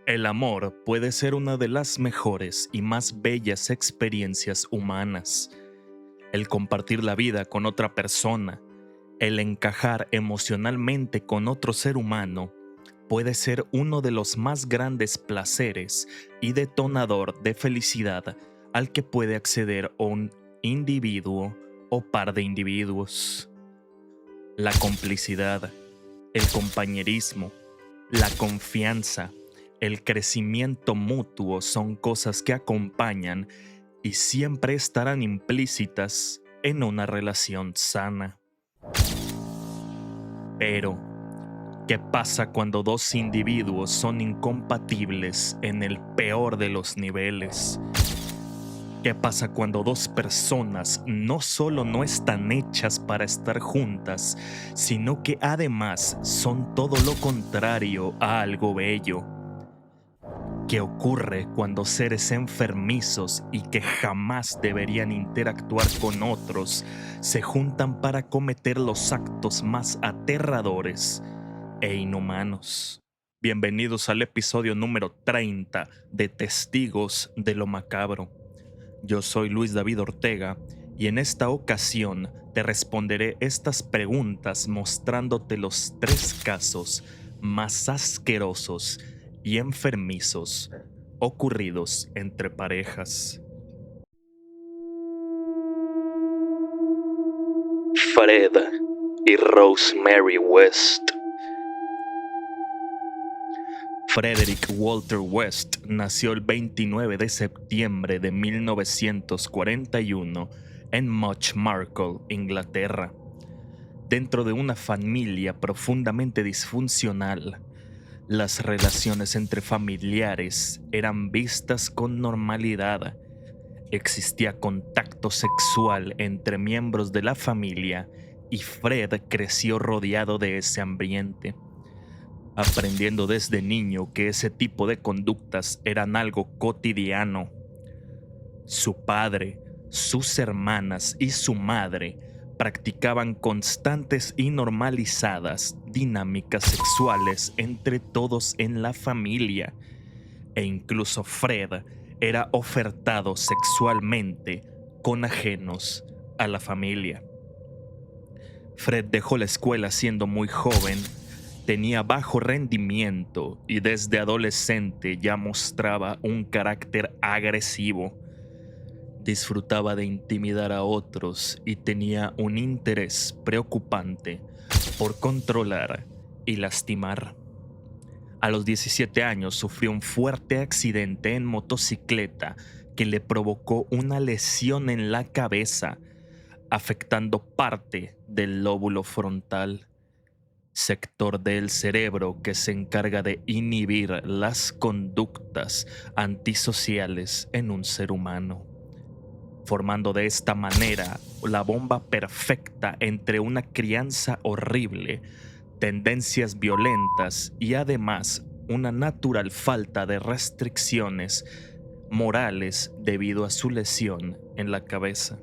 El amor puede ser una de las mejores y más bellas experiencias humanas. El compartir la vida con otra persona, el encajar emocionalmente con otro ser humano, puede ser uno de los más grandes placeres y detonador de felicidad al que puede acceder un individuo o par de individuos. La complicidad, el compañerismo, la confianza, el crecimiento mutuo son cosas que acompañan y siempre estarán implícitas en una relación sana. Pero, ¿qué pasa cuando dos individuos son incompatibles en el peor de los niveles? ¿Qué pasa cuando dos personas no solo no están hechas para estar juntas, sino que además son todo lo contrario a algo bello? ¿Qué ocurre cuando seres enfermizos y que jamás deberían interactuar con otros se juntan para cometer los actos más aterradores e inhumanos? Bienvenidos al episodio número 30 de Testigos de lo Macabro. Yo soy Luis David Ortega y en esta ocasión te responderé estas preguntas mostrándote los 3 casos más asquerosos y enfermizos ocurridos entre parejas. Fred y Rosemary West. Frederick Walter West nació el 29 de septiembre de 1941 en Much Marcle, Inglaterra. Dentro de una familia profundamente disfuncional, las relaciones entre familiares eran vistas con normalidad. Existía contacto sexual entre miembros de la familia y Fred creció rodeado de ese ambiente, aprendiendo desde niño que ese tipo de conductas eran algo cotidiano. Su padre, sus hermanas y su madre practicaban constantes y normalizadas dinámicas sexuales entre todos en la familia, e incluso Fred era ofertado sexualmente con ajenos a la familia. Fred dejó la escuela siendo muy joven, tenía bajo rendimiento y desde adolescente ya mostraba un carácter agresivo. Disfrutaba de intimidar a otros y tenía un interés preocupante por controlar y lastimar. A los 17 años sufrió un fuerte accidente en motocicleta que le provocó una lesión en la cabeza, afectando parte del lóbulo frontal, sector del cerebro que se encarga de inhibir las conductas antisociales en un ser humano, formando de esta manera la bomba perfecta entre una crianza horrible, tendencias violentas y además una natural falta de restricciones morales debido a su lesión en la cabeza.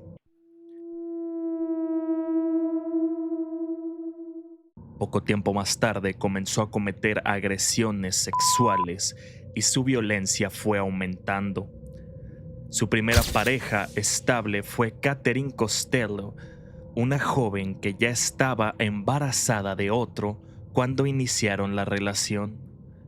Poco tiempo más tarde comenzó a cometer agresiones sexuales y su violencia fue aumentando. Su primera pareja estable fue Catherine Costello, una joven que ya estaba embarazada de otro cuando iniciaron la relación.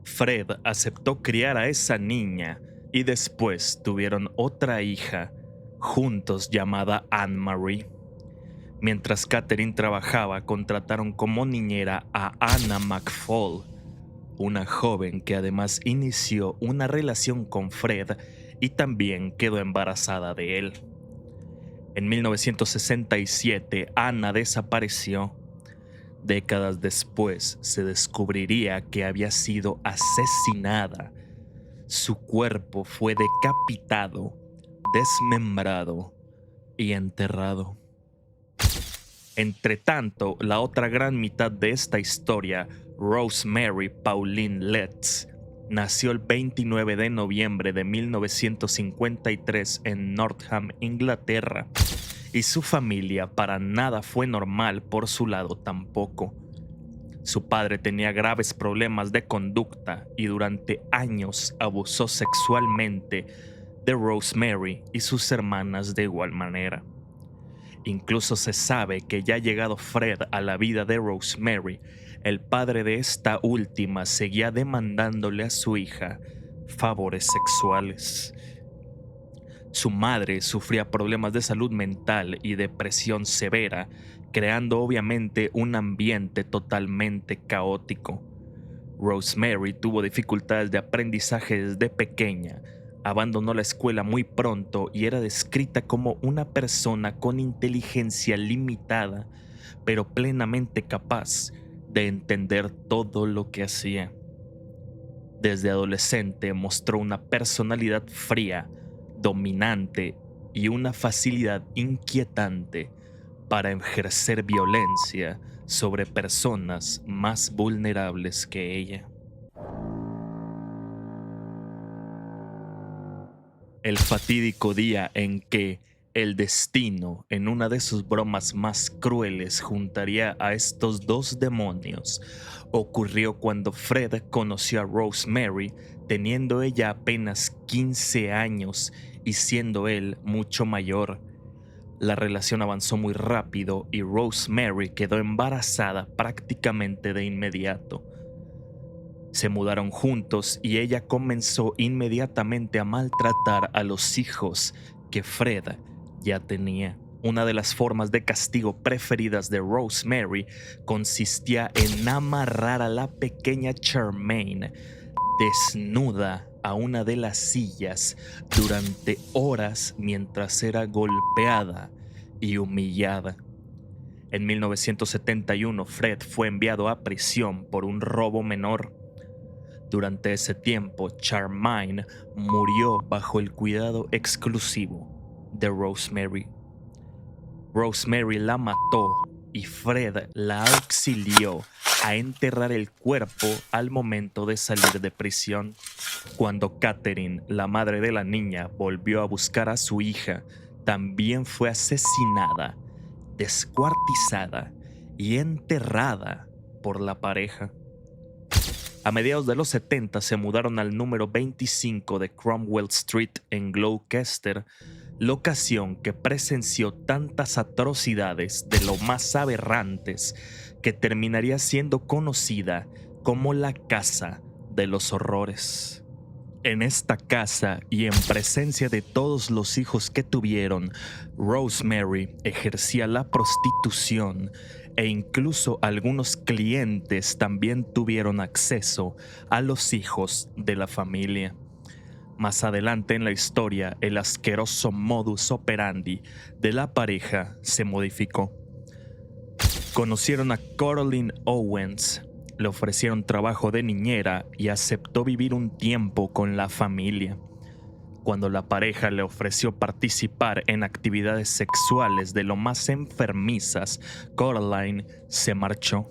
Fred aceptó criar a esa niña y después tuvieron otra hija juntos llamada Anne-Marie. Mientras Catherine trabajaba, contrataron como niñera a Anna McFall, una joven que además inició una relación con Fred y también quedó embarazada de él. En 1967, Anna desapareció. Décadas después, se descubriría que había sido asesinada. Su cuerpo fue decapitado, desmembrado y enterrado. Entretanto, la otra gran mitad de esta historia, Rosemary Pauline Letts, nació el 29 de noviembre de 1953 en Northam, Inglaterra, y su familia para nada fue normal por su lado tampoco. Su padre tenía graves problemas de conducta y durante años abusó sexualmente de Rosemary y sus hermanas de igual manera. Incluso se sabe que ya llegado Fred a la vida de Rosemary, el padre de esta última seguía demandándole a su hija favores sexuales. Su madre sufría problemas de salud mental y depresión severa, creando obviamente un ambiente totalmente caótico. Rosemary tuvo dificultades de aprendizaje desde pequeña, abandonó la escuela muy pronto y era descrita como una persona con inteligencia limitada, pero plenamente capaz de entender todo lo que hacía. Desde adolescente mostró una personalidad fría, dominante y una facilidad inquietante para ejercer violencia sobre personas más vulnerables que ella. El fatídico día en que el destino, en una de sus bromas más crueles, juntaría a estos dos demonios, ocurrió cuando Fred conoció a Rosemary, teniendo ella apenas 15 años y siendo él mucho mayor. La relación avanzó muy rápido y Rosemary quedó embarazada prácticamente de inmediato. Se mudaron juntos y ella comenzó inmediatamente a maltratar a los hijos que Fred ya tenía. Una de las formas de castigo preferidas de Rosemary consistía en amarrar a la pequeña Charmaine desnuda a una de las sillas durante horas mientras era golpeada y humillada. En 1971, Fred fue enviado a prisión por un robo menor. Durante ese tiempo, Charmaine murió bajo el cuidado exclusivo de Rosemary. Rosemary la mató y Fred la auxilió a enterrar el cuerpo al momento de salir de prisión. Cuando Catherine, la madre de la niña, volvió a buscar a su hija, también fue asesinada, descuartizada y enterrada por la pareja. A mediados de los 70 se mudaron al número 25 de Cromwell Street en Gloucester, locación que presenció tantas atrocidades de lo más aberrantes que terminaría siendo conocida como la Casa de los Horrores. En esta casa y en presencia de todos los hijos que tuvieron, Rosemary ejercía la prostitución e incluso algunos clientes también tuvieron acceso a los hijos de la familia. Más adelante en la historia, el asqueroso modus operandi de la pareja se modificó. Conocieron a Coraline Owens, le ofrecieron trabajo de niñera y aceptó vivir un tiempo con la familia. Cuando la pareja le ofreció participar en actividades sexuales de lo más enfermizas, Coraline se marchó.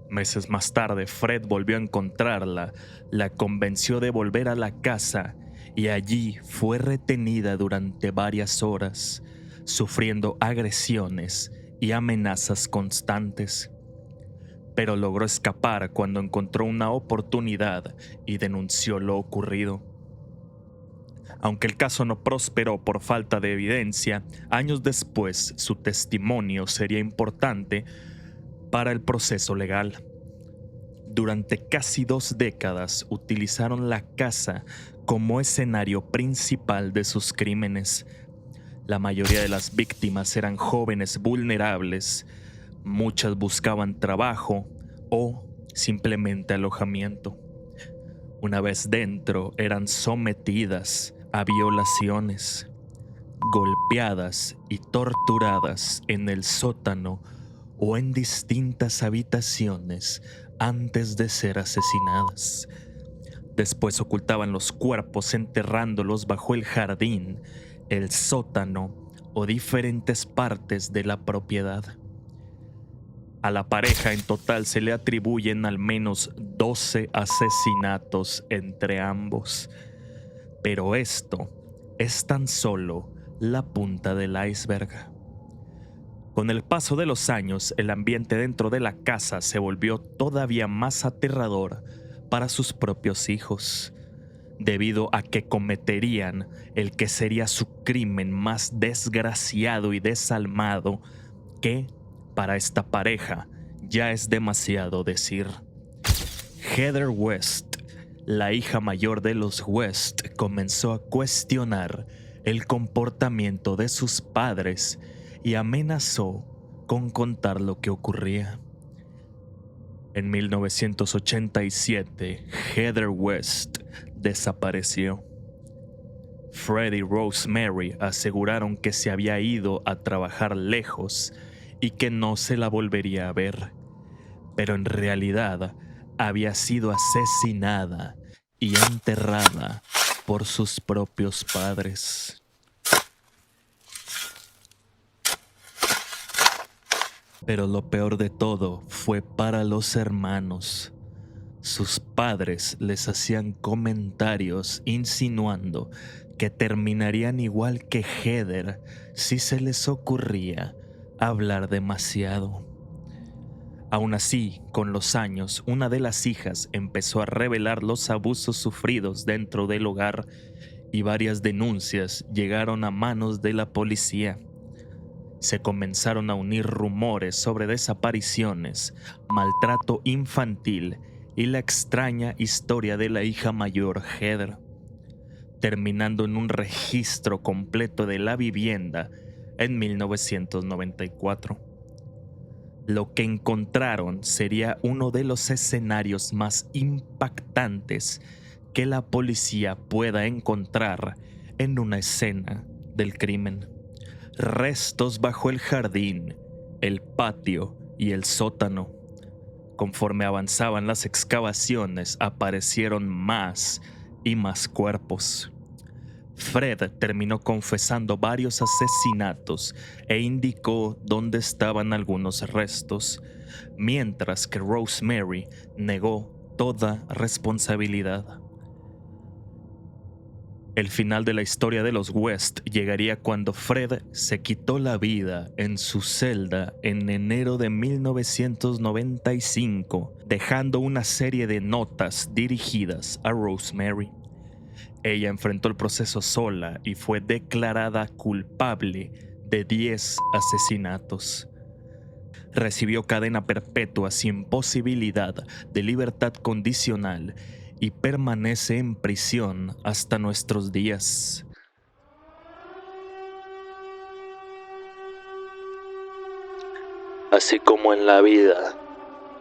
Meses más tarde, Fred volvió a encontrarla, la convenció de volver a la casa y allí fue retenida durante varias horas, sufriendo agresiones y amenazas constantes. Pero logró escapar cuando encontró una oportunidad y denunció lo ocurrido. Aunque el caso no prosperó por falta de evidencia, años después su testimonio sería importante para el proceso legal. Durante casi 2 décadas utilizaron la casa como escenario principal de sus crímenes. La mayoría de las víctimas eran jóvenes vulnerables, muchas buscaban trabajo o simplemente alojamiento. Una vez dentro, eran sometidas a violaciones, golpeadas y torturadas en el sótano o en distintas habitaciones antes de ser asesinadas. Después ocultaban los cuerpos enterrándolos bajo el jardín, el sótano o diferentes partes de la propiedad. A la pareja en total se le atribuyen al menos 12 asesinatos entre ambos. Pero esto es tan solo la punta del iceberg. Con el paso de los años, el ambiente dentro de la casa se volvió todavía más aterrador para sus propios hijos, debido a que cometerían el que sería su crimen más desgraciado y desalmado, que, para esta pareja, ya es demasiado decir. Heather West, la hija mayor de los West, comenzó a cuestionar el comportamiento de sus padres y amenazó con contar lo que ocurría. En 1987, Heather West desapareció. Fred y Rosemary aseguraron que se había ido a trabajar lejos y que no se la volvería a ver, pero en realidad había sido asesinada y enterrada por sus propios padres. Pero lo peor de todo fue para los hermanos. Sus padres les hacían comentarios insinuando que terminarían igual que Heather si se les ocurría hablar demasiado. Aún así, con los años, una de las hijas empezó a revelar los abusos sufridos dentro del hogar y varias denuncias llegaron a manos de la policía. Se comenzaron a unir rumores sobre desapariciones, maltrato infantil y la extraña historia de la hija mayor Heather, terminando en un registro completo de la vivienda en 1994. Lo que encontraron sería uno de los escenarios más impactantes que la policía pueda encontrar en una escena del crimen. Restos bajo el jardín, el patio y el sótano. Conforme avanzaban las excavaciones, aparecieron más y más cuerpos. Fred terminó confesando varios asesinatos e indicó dónde estaban algunos restos, mientras que Rosemary negó toda responsabilidad. El final de la historia de los West llegaría cuando Fred se quitó la vida en su celda en enero de 1995, dejando una serie de notas dirigidas a Rosemary. Ella enfrentó el proceso sola y fue declarada culpable de 10 asesinatos. Recibió cadena perpetua sin posibilidad de libertad condicional y permanece en prisión hasta nuestros días. Así como en la vida,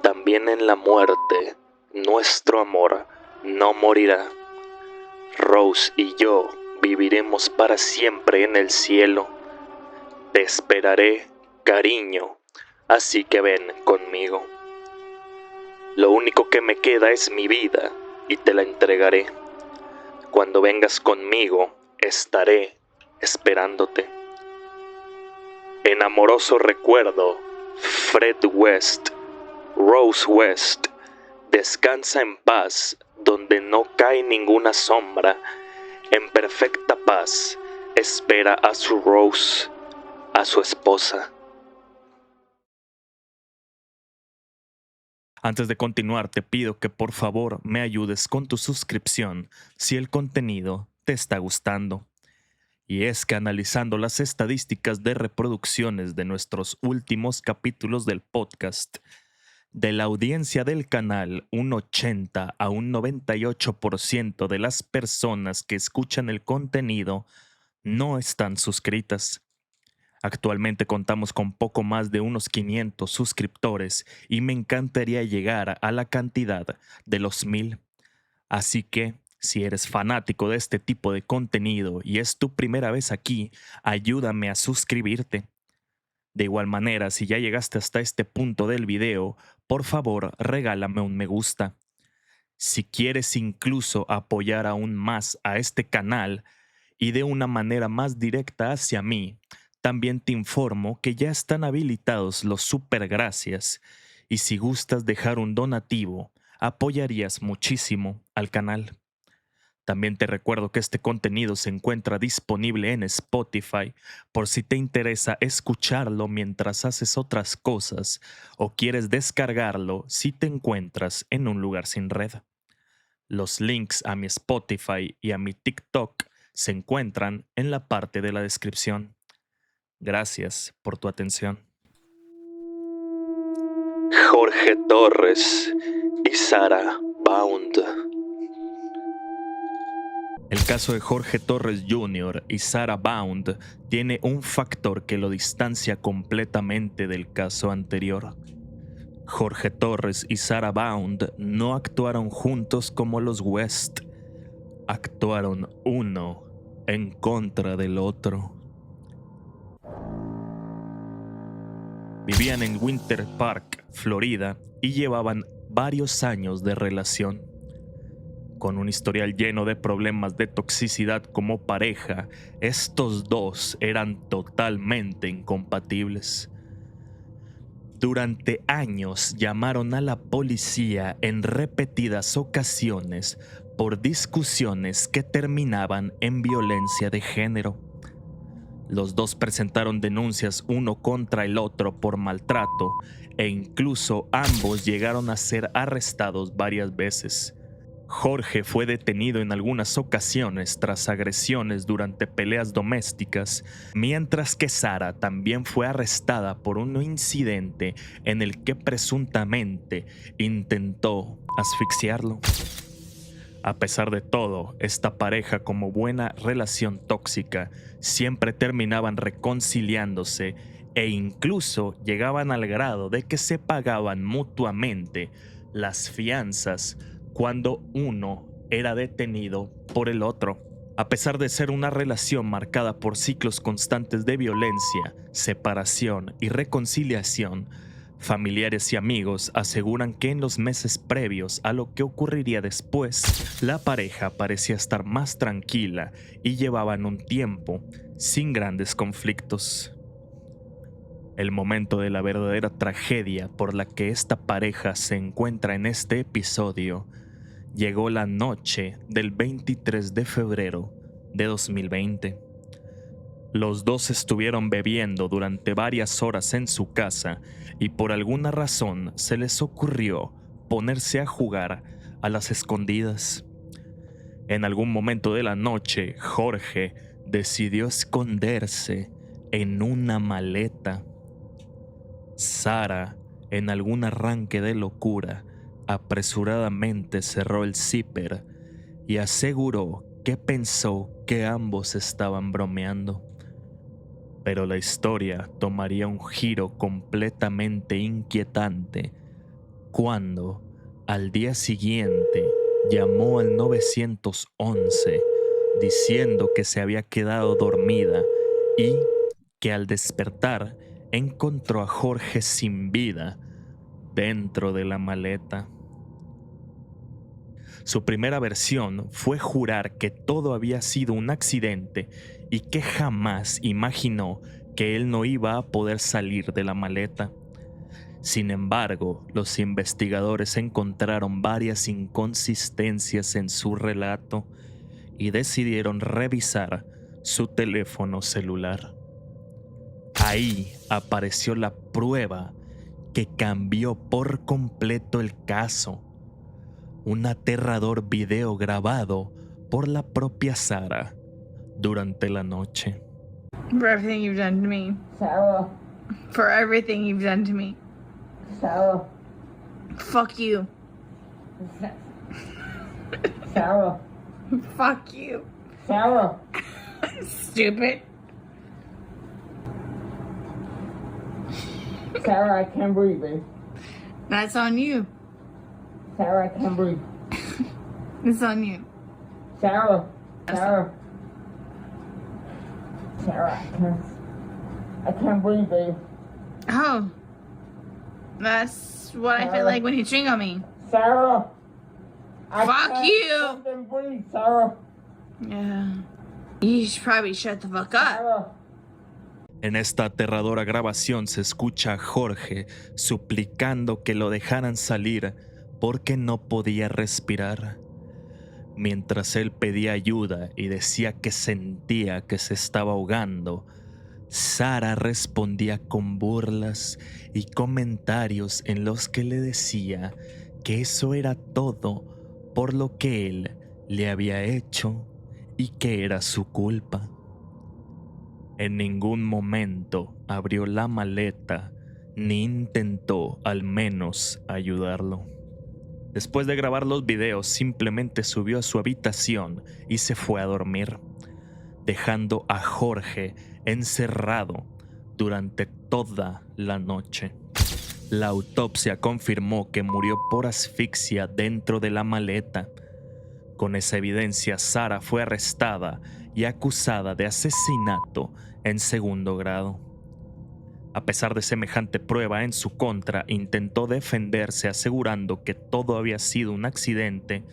también en la muerte, nuestro amor no morirá. Rose y yo viviremos para siempre en el cielo. Te esperaré, cariño, así que ven conmigo. Lo único que me queda es mi vida y te la entregaré. Cuando vengas conmigo, estaré esperándote. En amoroso recuerdo, Fred West, Rose West, descansa en paz donde no cae ninguna sombra. En perfecta paz, espera a su Rose, a su esposa. Antes de continuar, te pido que por favor me ayudes con tu suscripción si el contenido te está gustando. Y es que analizando las estadísticas de reproducciones de nuestros últimos capítulos del podcast, de la audiencia del canal, un 80 a un 98% de las personas que escuchan el contenido no están suscritas. Actualmente contamos con poco más de unos 500 suscriptores y me encantaría llegar a la cantidad de los 1000. Así que, si eres fanático de este tipo de contenido y es tu primera vez aquí, ayúdame a suscribirte. De igual manera, si ya llegaste hasta este punto del video, por favor regálame un me gusta. Si quieres incluso apoyar aún más a este canal y de una manera más directa hacia mí, también te informo que ya están habilitados los super gracias y si gustas dejar un donativo, apoyarías muchísimo al canal. También te recuerdo que este contenido se encuentra disponible en Spotify por si te interesa escucharlo mientras haces otras cosas o quieres descargarlo si te encuentras en un lugar sin red. Los links a mi Spotify y a mi TikTok se encuentran en la parte de la descripción. Gracias por tu atención. Jorge Torres y Sarah Bound. El caso de Jorge Torres Jr. y Sarah Bound tiene un factor que lo distancia completamente del caso anterior. Jorge Torres y Sarah Bound no actuaron juntos como los West. Actuaron uno en contra del otro. Vivían en Winter Park, Florida, y llevaban varios años de relación. Con un historial lleno de problemas de toxicidad como pareja, estos dos eran totalmente incompatibles. Durante años llamaron a la policía en repetidas ocasiones por discusiones que terminaban en violencia de género. Los dos presentaron denuncias uno contra el otro por maltrato e incluso ambos llegaron a ser arrestados varias veces. Jorge fue detenido en algunas ocasiones tras agresiones durante peleas domésticas, mientras que Sarah también fue arrestada por un incidente en el que presuntamente intentó asfixiarlo. A pesar de todo, esta pareja, como buena relación tóxica, siempre terminaban reconciliándose e incluso llegaban al grado de que se pagaban mutuamente las fianzas cuando uno era detenido por el otro. A pesar de ser una relación marcada por ciclos constantes de violencia, separación y reconciliación, familiares y amigos aseguran que en los meses previos a lo que ocurriría después, la pareja parecía estar más tranquila y llevaban un tiempo sin grandes conflictos. El momento de la verdadera tragedia por la que esta pareja se encuentra en este episodio llegó la noche del 23 de febrero de 2020. Los dos estuvieron bebiendo durante varias horas en su casa y por alguna razón se les ocurrió ponerse a jugar a las escondidas. En algún momento de la noche, Jorge decidió esconderse en una maleta. Sarah, en algún arranque de locura, apresuradamente cerró el zipper y aseguró que pensó que ambos estaban bromeando. Pero la historia tomaría un giro completamente inquietante cuando, al día siguiente, llamó al 911 diciendo que se había quedado dormida y que al despertar encontró a Jorge sin vida dentro de la maleta. Su primera versión fue jurar que todo había sido un accidente y que jamás imaginó que él no iba a poder salir de la maleta. Sin embargo, los investigadores encontraron varias inconsistencias en su relato y decidieron revisar su teléfono celular. Ahí apareció la prueba que cambió por completo el caso. Un aterrador video grabado por la propia Sarah durante la noche. For everything you've done to me. Sarah. For everything you've done to me. Sarah. Fuck you. Sarah. Fuck you. Sarah. Stupid. Sarah, I can't breathe, babe. That's on you. Sarah, I can't breathe. It's on you. Sarah. Sarah. Sarah, I can't breathe, babe. Oh. That's what I feel like when you chewing on me. Sarah. Fuck you. Fucking breathe, Sarah. Yeah. You should probably shut the fuck up. Sarah. En esta aterradora grabación se escucha a Jorge suplicando que lo dejaran salir porque no podía respirar. Mientras él pedía ayuda y decía que sentía que se estaba ahogando, Sara respondía con burlas y comentarios en los que le decía que eso era todo por lo que él le había hecho y que era su culpa. En ningún momento abrió la maleta ni intentó al menos ayudarlo. Después de grabar los videos, simplemente subió a su habitación y se fue a dormir, dejando a Jorge encerrado durante toda la noche. La autopsia confirmó que murió por asfixia dentro de la maleta. Con esa evidencia, Sara fue arrestada y acusada de asesinato en segundo grado. A pesar de semejante prueba en su contra, intentó defenderse asegurando que todo había sido un accidente,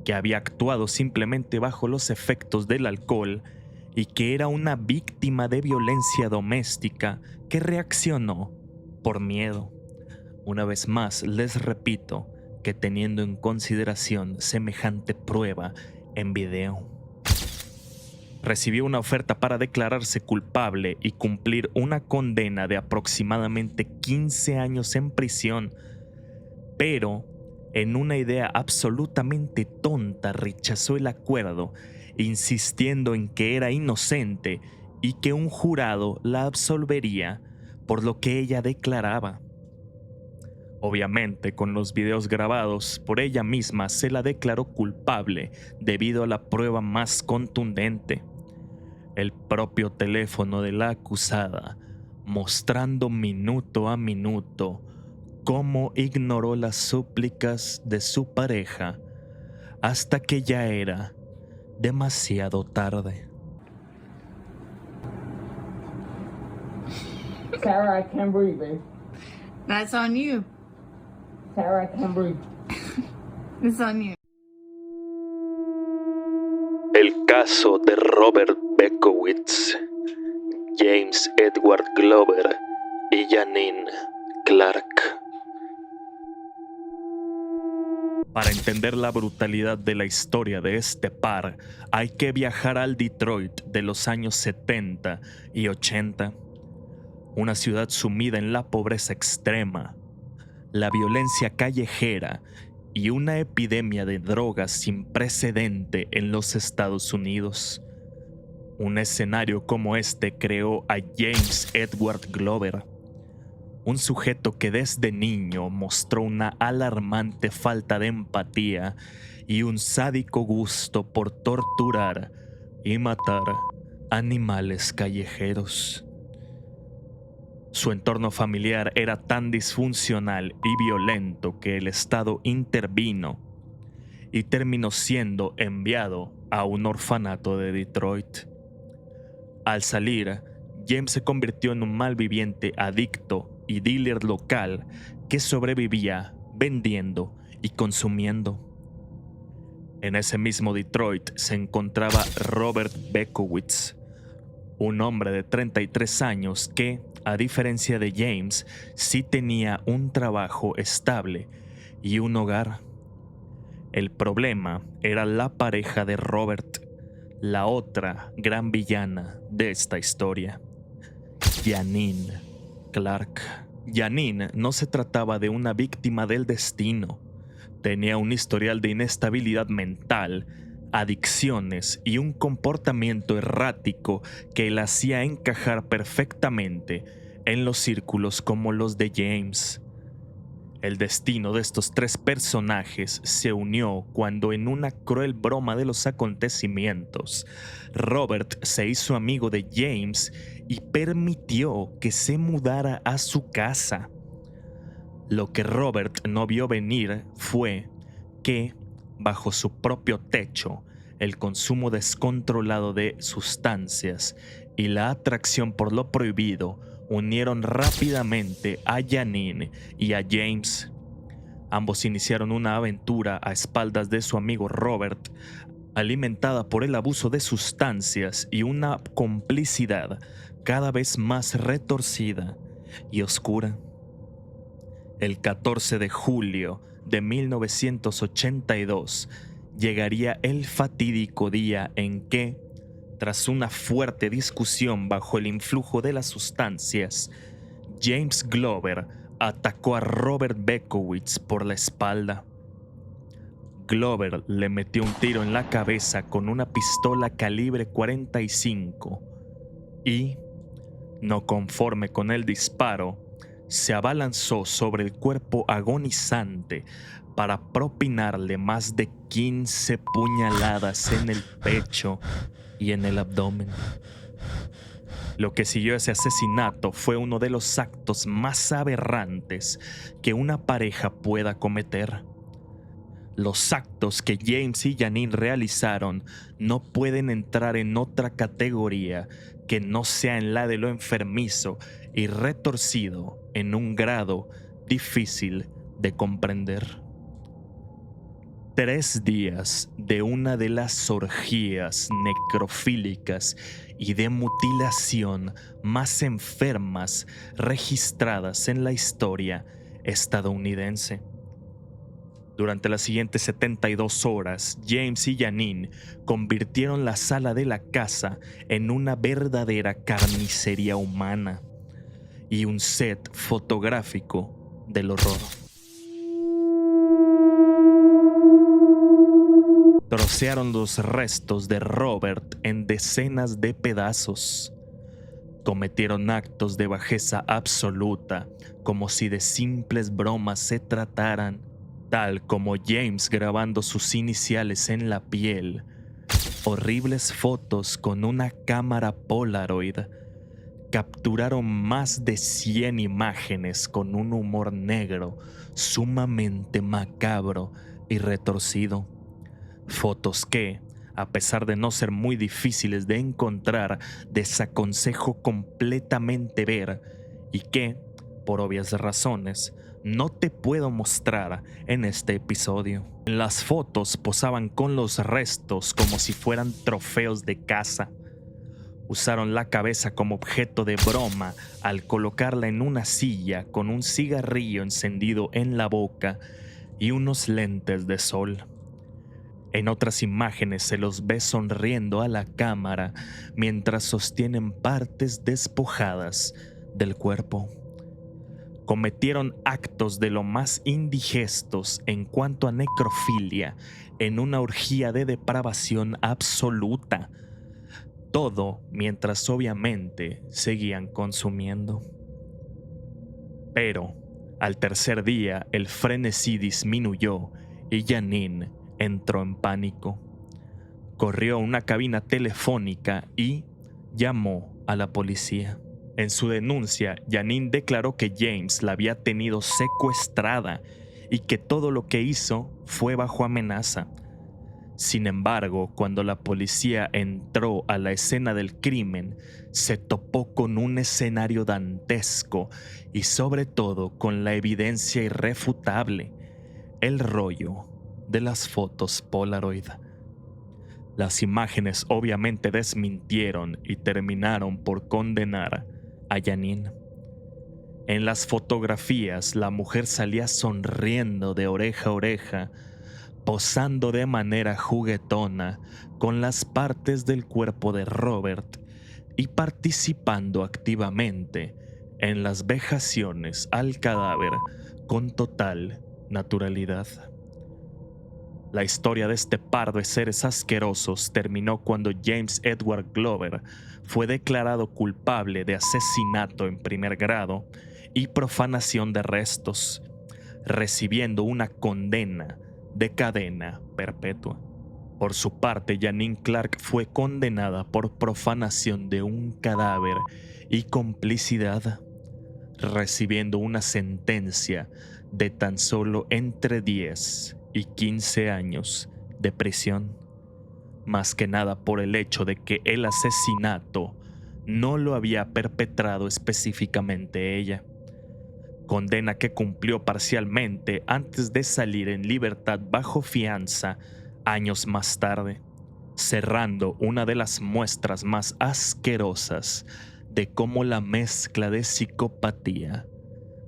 que había actuado simplemente bajo los efectos del alcohol y que era una víctima de violencia doméstica que reaccionó por miedo. Una vez más, les repito que teniendo en consideración semejante prueba en video, recibió una oferta para declararse culpable y cumplir una condena de aproximadamente 15 años en prisión, pero en una idea absolutamente tonta rechazó el acuerdo, insistiendo en que era inocente y que un jurado la absolvería por lo que ella declaraba. Obviamente, con los videos grabados por ella misma, se la declaró culpable debido a la prueba más contundente: el propio teléfono de la acusada, mostrando minuto a minuto cómo ignoró las súplicas de su pareja hasta que ya era demasiado tarde. Sarah, I can't breathe, babe. That's on you. Sarah, I can't breathe. It's on you. El caso de Robert Bekowitz, James Edward Glover y Janine Clark. Para entender la brutalidad de la historia de este par, hay que viajar al Detroit de los años 70 y 80, una ciudad sumida en la pobreza extrema, la violencia callejera y una epidemia de drogas sin precedente en los Estados Unidos. Un escenario como este creó a James Edward Glover, un sujeto que desde niño mostró una alarmante falta de empatía y un sádico gusto por torturar y matar animales callejeros. Su entorno familiar era tan disfuncional y violento que el Estado intervino y terminó siendo enviado a un orfanato de Detroit. Al salir, James se convirtió en un malviviente adicto y dealer local que sobrevivía vendiendo y consumiendo. En ese mismo Detroit se encontraba Robert Bekowitz, un hombre de 33 años que, a diferencia de James, sí tenía un trabajo estable y un hogar. El problema era la pareja de Robert, la otra gran villana de esta historia, Janine Clark. Janine no se trataba de una víctima del destino. Tenía un historial de inestabilidad mental, adicciones y un comportamiento errático que la hacía encajar perfectamente en los círculos como los de James. El destino de estos tres personajes se unió cuando, en una cruel broma de los acontecimientos, Robert se hizo amigo de James y permitió que se mudara a su casa. Lo que Robert no vio venir fue que, bajo su propio techo, el consumo descontrolado de sustancias y la atracción por lo prohibido unieron rápidamente a Janine y a James. Ambos iniciaron una aventura a espaldas de su amigo Robert, alimentada por el abuso de sustancias y una complicidad cada vez más retorcida y oscura. El 14 de julio de 1982, llegaría el fatídico día en que, tras una fuerte discusión bajo el influjo de las sustancias, James Glover atacó a Robert Bekowitz por la espalda. Glover le metió un tiro en la cabeza con una pistola calibre 45 y, no conforme con el disparo, se abalanzó sobre el cuerpo agonizante para propinarle más de 15 puñaladas en el pecho y en el abdomen. Lo que siguió a ese asesinato fue uno de los actos más aberrantes que una pareja pueda cometer. Los actos que James y Janine realizaron no pueden entrar en otra categoría que no sea en la de lo enfermizo y retorcido en un grado difícil de comprender. 3 días de una de las orgías necrofílicas y de mutilación más enfermas registradas en la historia estadounidense. Durante las siguientes 72 horas, James y Janine convirtieron la sala de la casa en una verdadera carnicería humana y un set fotográfico del horror. Trocearon los restos de Robert en decenas de pedazos. Cometieron actos de bajeza absoluta, como si de simples bromas se trataran, tal como James grabando sus iniciales en la piel, horribles fotos con una cámara Polaroid. Capturaron más de 100 imágenes con un humor negro sumamente macabro y retorcido. Fotos que, a pesar de no ser muy difíciles de encontrar, desaconsejo completamente ver y que, por obvias razones, no te puedo mostrar en este episodio. Las fotos posaban con los restos como si fueran trofeos de caza. Usaron la cabeza como objeto de broma al colocarla en una silla con un cigarrillo encendido en la boca y unos lentes de sol. En otras imágenes se los ve sonriendo a la cámara mientras sostienen partes despojadas del cuerpo. Cometieron actos de lo más indigestos en cuanto a necrofilia en una orgía de depravación absoluta. Todo mientras obviamente seguían consumiendo. Pero al tercer día el frenesí disminuyó y Janine entró en pánico. Corrió a una cabina telefónica y llamó a la policía. En su denuncia, Janine declaró que James la había tenido secuestrada y que todo lo que hizo fue bajo amenaza. Sin embargo, cuando la policía entró a la escena del crimen, se topó con un escenario dantesco y sobre todo con la evidencia irrefutable, el rollo de las fotos Polaroid. Las imágenes obviamente desmintieron y terminaron por condenar a Janine. En las fotografías, la mujer salía sonriendo de oreja a oreja, posando de manera juguetona con las partes del cuerpo de Robert y participando activamente en las vejaciones al cadáver con total naturalidad. La historia de este par de seres asquerosos terminó cuando James Edward Glover fue declarado culpable de asesinato en primer grado y profanación de restos, recibiendo una condena de cadena perpetua. Por su parte, Janine Clark fue condenada por profanación de un cadáver y complicidad, recibiendo una sentencia de tan solo entre 10 y 15 años de prisión, más que nada por el hecho de que el asesinato no lo había perpetrado específicamente ella. Condena que cumplió parcialmente antes de salir en libertad bajo fianza años más tarde, cerrando una de las muestras más asquerosas de cómo la mezcla de psicopatía,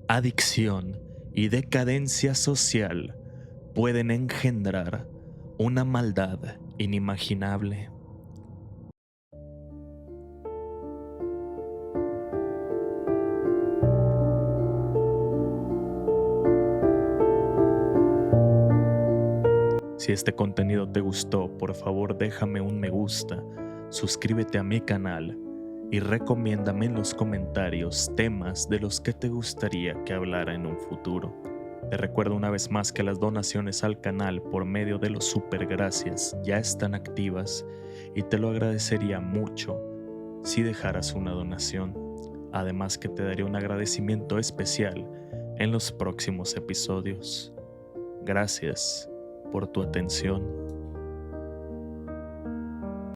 adicción y decadencia social pueden engendrar una maldad inimaginable. Si este contenido te gustó, por favor déjame un me gusta, suscríbete a mi canal y recomiéndame en los comentarios temas de los que te gustaría que hablara en un futuro. Te recuerdo una vez más que las donaciones al canal por medio de los super gracias ya están activas y te lo agradecería mucho si dejaras una donación. Además que te daré un agradecimiento especial en los próximos episodios. Gracias por tu atención.